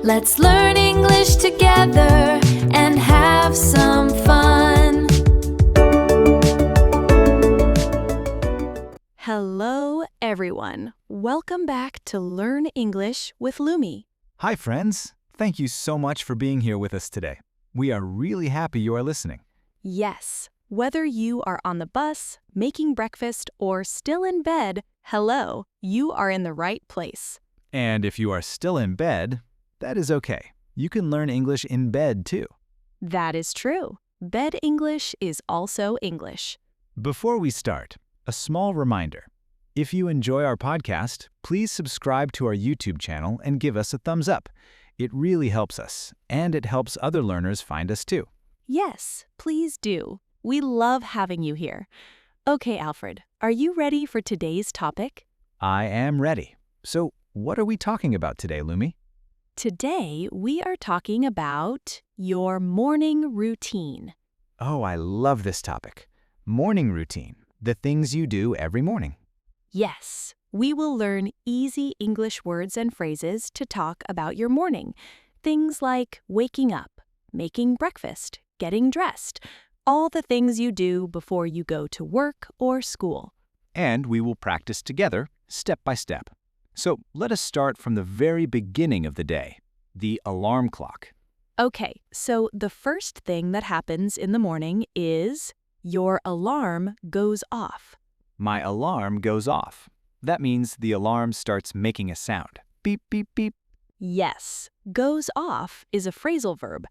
Let's learn English together and have some fun. Hello, everyone. Welcome back to Learn English with Lumi. Hi, friends. Thank you so much for being here with us today. We are really happy you are listening. Yes, whether you are on the bus, making breakfast, or still in bed, hello, you are in the right place. And if you are still in bed, that is okay. You can learn English in bed too. That is true. Bed English is also English. Before we start, a small reminder. If you enjoy our podcast, please subscribe to our YouTube channel and give us a thumbs up. It really helps us, and it helps other learners find us too. Yes, please do. We love having you here. Okay, Alfred, are you ready for today's topic? I am ready. So, what are we talking about today, Lumi? Today, we are talking about your morning routine. Oh, I love this topic. Morning routine, the things you do every morning. Yes, we will learn easy English words and phrases to talk about your morning. Things like waking up, making breakfast, getting dressed, all the things you do before you go to work or school. And we will practice together, step by step. So let us start from the very beginning of the day, the alarm clock. Okay, so the first thing that happens in the morning is your alarm goes off. My alarm goes off. That means the alarm starts making a sound. Beep, beep, beep. Yes, goes off is a phrasal verb.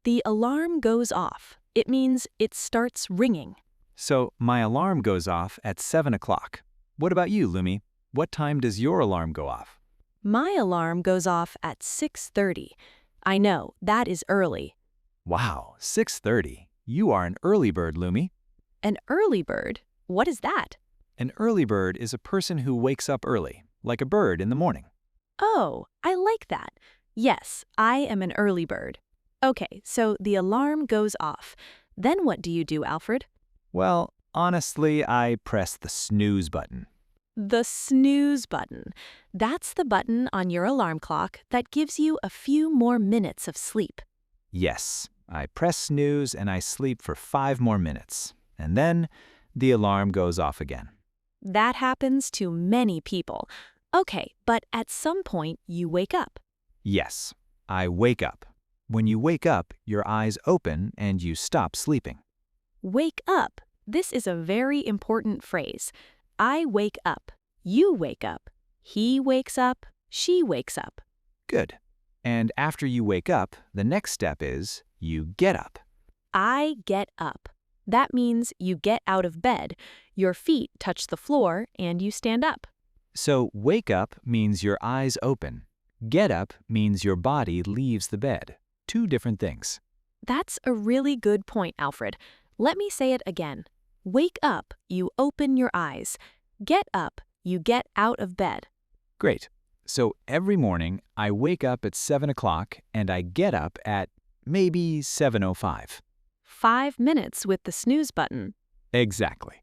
The alarm goes off. It means it starts ringing. So my alarm goes off at 7 o'clock. What about you, Lumi? What time does your alarm go off? My alarm goes off at 6:30. I know, that is early. Wow, 6:30. You are an early bird, Lumi. An early bird? What is that? An early bird is a person who wakes up early, like a bird in the morning. Oh, I like that. Yes, I am an early bird. Okay, so the alarm goes off. Then what do you do, Alfred? Well, honestly, I press the snooze button. The snooze button. That's the button on your alarm clock that gives you a few more minutes of sleep. Yes, I press snooze and I sleep for 5 more minutes. And then the alarm goes off again. That happens to many people. Okay, but at some point you wake up. Yes, I wake up. When you wake up, your eyes open and you stop sleeping. Wake up. This is a very important phrase. I wake up. You wake up. He wakes up. She wakes up. Good. And after you wake up, the next step is you get up. I get up. That means you get out of bed. Your feet touch the floor and you stand up. So wake up means your eyes open. Get up means your body leaves the bed. 2 different things. That's a really good point, Alfred. Let me say it again. Wake up, you open your eyes. Get up, you get out of bed. Great. So every morning, I wake up at 7 o'clock and I get up at maybe 7:05. 5 minutes with the snooze button. Exactly.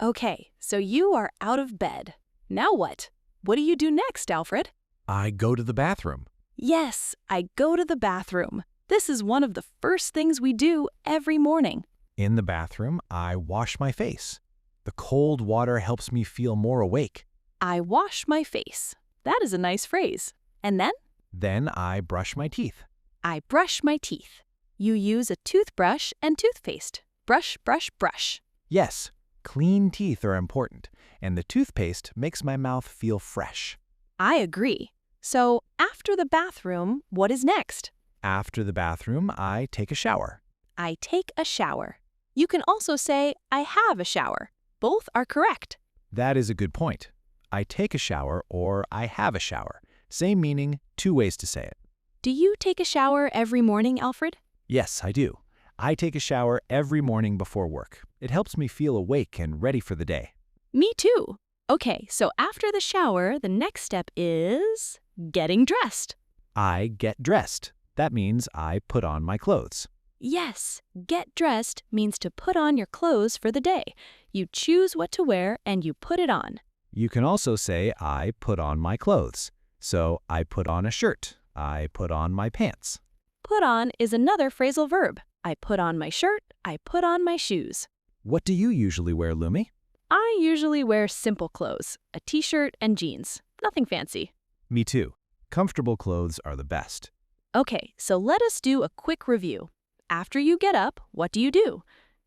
Okay, so you are out of bed. Now what? What do you do next, Alfred? I go to the bathroom. Yes, I go to the bathroom. This is one of the first things we do every morning. In the bathroom, I wash my face. The cold water helps me feel more awake. I wash my face. That is a nice phrase. And then? Then I brush my teeth. I brush my teeth. You use a toothbrush and toothpaste. Brush, brush, brush. Yes, clean teeth are important, and the toothpaste makes my mouth feel fresh. I agree. So, after the bathroom, what is next? After the bathroom, I take a shower. I take a shower. You can also say, I have a shower. Both are correct. That is a good point. I take a shower or I have a shower. Same meaning, 2 ways to say it. Do you take a shower every morning, Alfred? Yes, I do. I take a shower every morning before work. It helps me feel awake and ready for the day. Me too. Okay, so after the shower, the next step is getting dressed. I get dressed. That means I put on my clothes. Yes, get dressed means to put on your clothes for the day. You choose what to wear and you put it on. You can also say, I put on my clothes. So I put on a shirt. I put on my pants. Put on is another phrasal verb. I put on my shirt. I put on my shoes. What do you usually wear, Lumi? I usually wear simple clothes, a t-shirt and jeans. Nothing fancy. Me too. Comfortable clothes are the best. Okay, so let us do a quick review. After you get up, what do you do?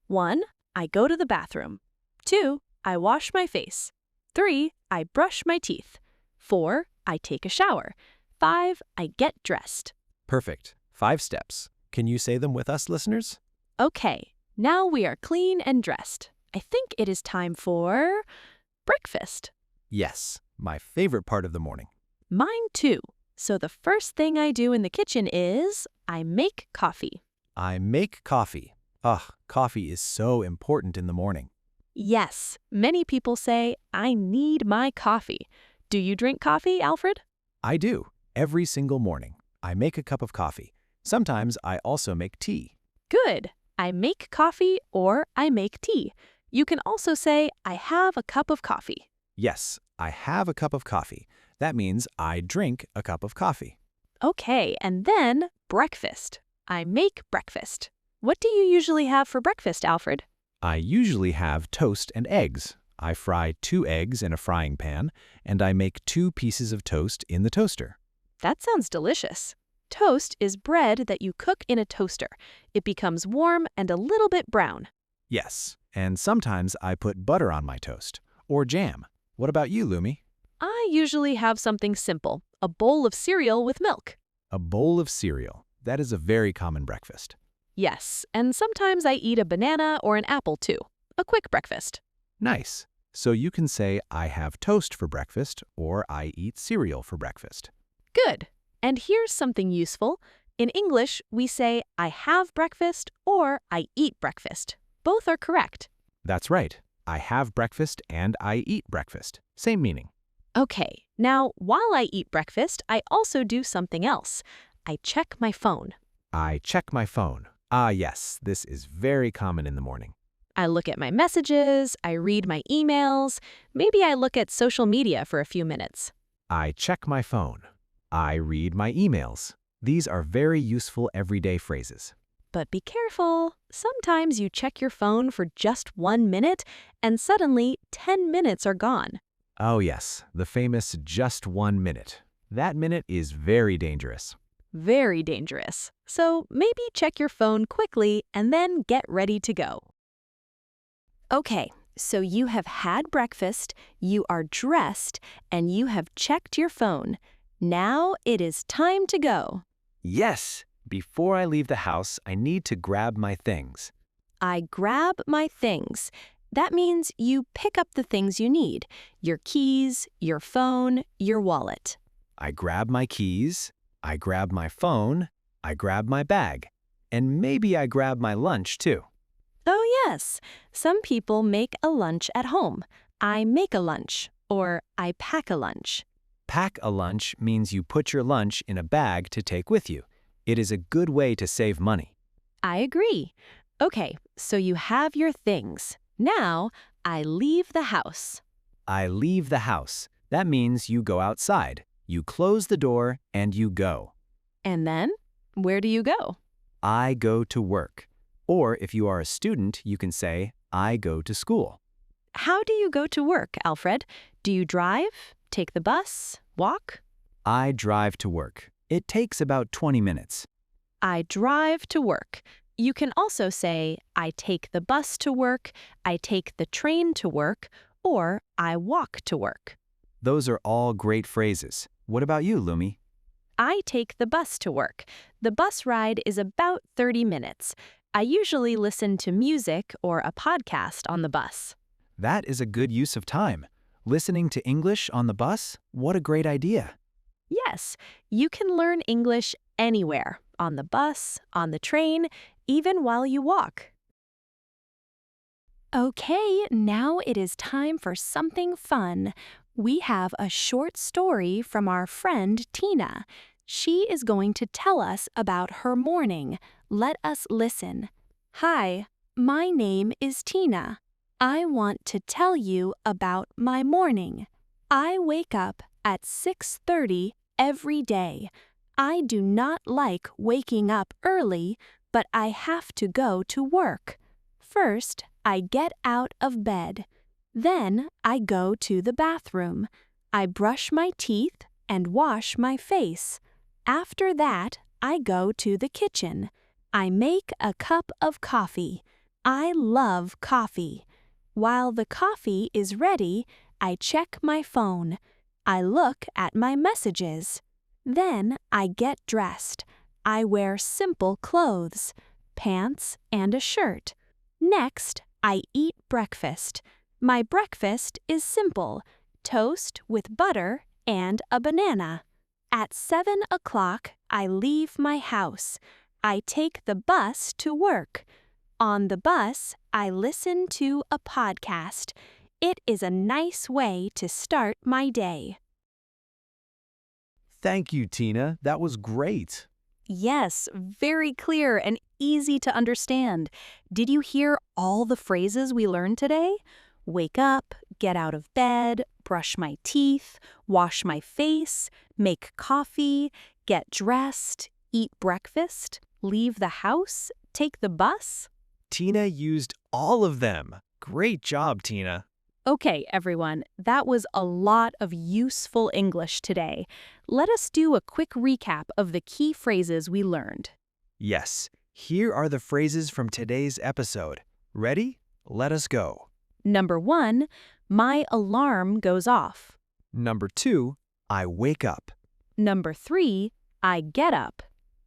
1. I go to the bathroom. 2. I wash my face. 3. I brush my teeth. 4. I take a shower. 5. I get dressed. Perfect. 5 steps. Can you say them with us, listeners? Okay, now we are clean and dressed. I think it is time for breakfast. Yes, my favorite part of the morning. Mine too. So the first thing I do in the kitchen is I make coffee. I make coffee. Ugh, coffee is so important in the morning. Yes, many people say, I need my coffee. Do you drink coffee, Alfred? I do. Every single morning, I make a cup of coffee. Sometimes I also make tea. Good. I make coffee or I make tea. You can also say, I have a cup of coffee. Yes, I have a cup of coffee. That means I drink a cup of coffee. Okay, and then breakfast. I make breakfast. What do you usually have for breakfast, Alfred? I usually have toast and eggs. I fry 2 eggs in a frying pan, and I make 2 pieces of toast in the toaster. That sounds delicious. Toast is bread that you cook in a toaster. It becomes warm and a little bit brown. Yes, and sometimes I put butter on my toast, or jam. What about you, Lumi? I usually have something simple, a bowl of cereal with milk. A bowl of cereal. That is a very common breakfast. Yes, and sometimes I eat a banana or an apple too. A quick breakfast. Nice. So you can say, I have toast for breakfast, or I eat cereal for breakfast. Good. And here's something useful. In English, we say, I have breakfast or I eat breakfast. Both are correct. That's right. I have breakfast and I eat breakfast. Same meaning. Okay, now while I eat breakfast, I also do something else. I check my phone. I check my phone. Ah, yes, this is very common in the morning. I look at my messages, I read my emails, maybe I look at social media for a few minutes. I check my phone. I read my emails. These are very useful everyday phrases. But be careful. Sometimes you check your phone for just 1 minute and suddenly 10 minutes are gone. Oh yes, the famous just 1 minute. That minute is very dangerous. Very dangerous. So maybe check your phone quickly and then get ready to go. Okay, so you have had breakfast, you are dressed, and you have checked your phone. Now it is time to go. Yes, before I leave the house, I need to grab my things. I grab my things. That means you pick up the things you need. Your keys, your phone, your wallet. I grab my keys, I grab my phone, I grab my bag, and maybe I grab my lunch too. Oh yes, some people make a lunch at home. I make a lunch, or I pack a lunch. Pack a lunch means you put your lunch in a bag to take with you. It is a good way to save money. I agree. Okay, so you have your things. Now, I leave the house. I leave the house. That means you go outside. You close the door and you go. And then, where do you go? I go to work. Or if you are a student, you can say, I go to school. How do you go to work, Alfred? Do you drive? Take the bus? Walk? I drive to work. It takes about 20 minutes. I drive to work. You can also say, I take the bus to work, I take the train to work, or I walk to work. Those are all great phrases. What about you, Lumi? I take the bus to work. The bus ride is about 30 minutes. I usually listen to music or a podcast on the bus. That is a good use of time. Listening to English on the bus? What a great idea. Yes, you can learn English anywhere, on the bus, on the train, even while you walk. Okay, now it is time for something fun. We have a short story from our friend Tina. She is going to tell us about her morning. Let us listen. Hi, my name is Tina. I want to tell you about my morning. I wake up at 6:30 every day. I do not like waking up early, but I have to go to work. First, I get out of bed. Then I go to the bathroom. I brush my teeth and wash my face. After that, I go to the kitchen. I make a cup of coffee. I love coffee. While the coffee is ready, I check my phone. I look at my messages. Then I get dressed. I wear simple clothes, pants and a shirt. Next, I eat breakfast. My breakfast is simple: toast with butter and a banana. At 7 o'clock, I leave my house. I take the bus to work. On the bus, I listen to a podcast. It is a nice way to start my day. Thank you, Tina. That was great. Yes, very clear and easy to understand. Did you hear all the phrases we learned today? Wake up, get out of bed, brush my teeth, wash my face, make coffee, get dressed, eat breakfast, leave the house, take the bus. Tina used all of them. Great job, Tina. Okay, everyone, that was a lot of useful English today. Let us do a quick recap of the key phrases we learned. Yes, here are the phrases from today's episode. Ready? Let us go. Number 1, my alarm goes off. Number 2, I wake up. Number 3, I get up.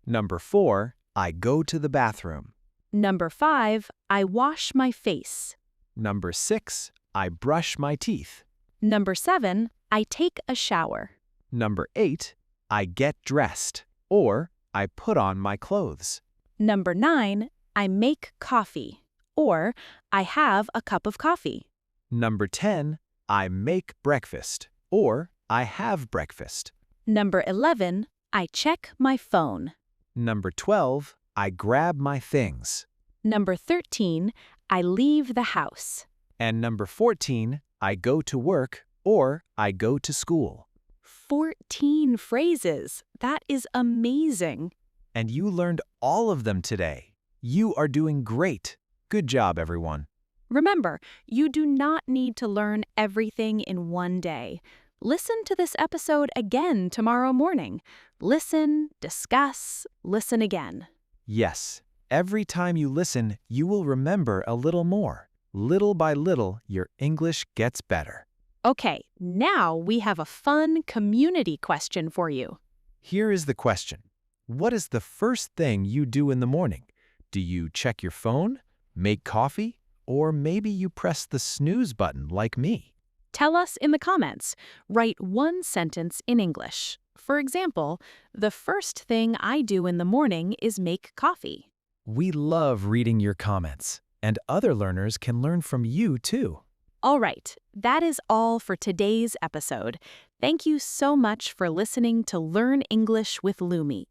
Number 4, I go to the bathroom. Number 5, I wash my face. Number 6, I brush my teeth. Number 7, I take a shower. Number 8, I get dressed, or I put on my clothes. Number 9, I make coffee, or I have a cup of coffee. Number 10, I make breakfast, or I have breakfast. Number 11, I check my phone. Number 12, I grab my things. Number 13, I leave the house. And number 14, I go to work or I go to school. 14 phrases. That is amazing. And you learned all of them today. You are doing great. Good job, everyone. Remember, you do not need to learn everything in one day. Listen to this episode again tomorrow morning. Listen, discuss, listen again. Yes, every time you listen, you will remember a little more. Little by little, your English gets better. Okay, now we have a fun community question for you. Here is the question. What is the first thing you do in the morning? Do you check your phone, make coffee, or maybe you press the snooze button like me? Tell us in the comments. Write one sentence in English. For example, the first thing I do in the morning is make coffee. We love reading your comments, and other learners can learn from you too. All right, that is all for today's episode. Thank you so much for listening to Learn English with Lumi.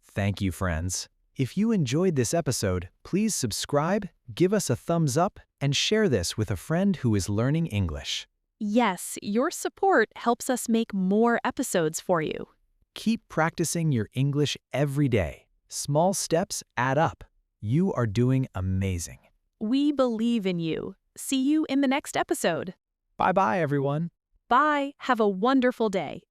Thank you, friends. If you enjoyed this episode, please subscribe, give us a thumbs up, and share this with a friend who is learning English. Yes, your support helps us make more episodes for you. Keep practicing your English every day. Small steps add up. You are doing amazing. We believe in you. See you in the next episode. Bye-bye, everyone. Bye. Have a wonderful day.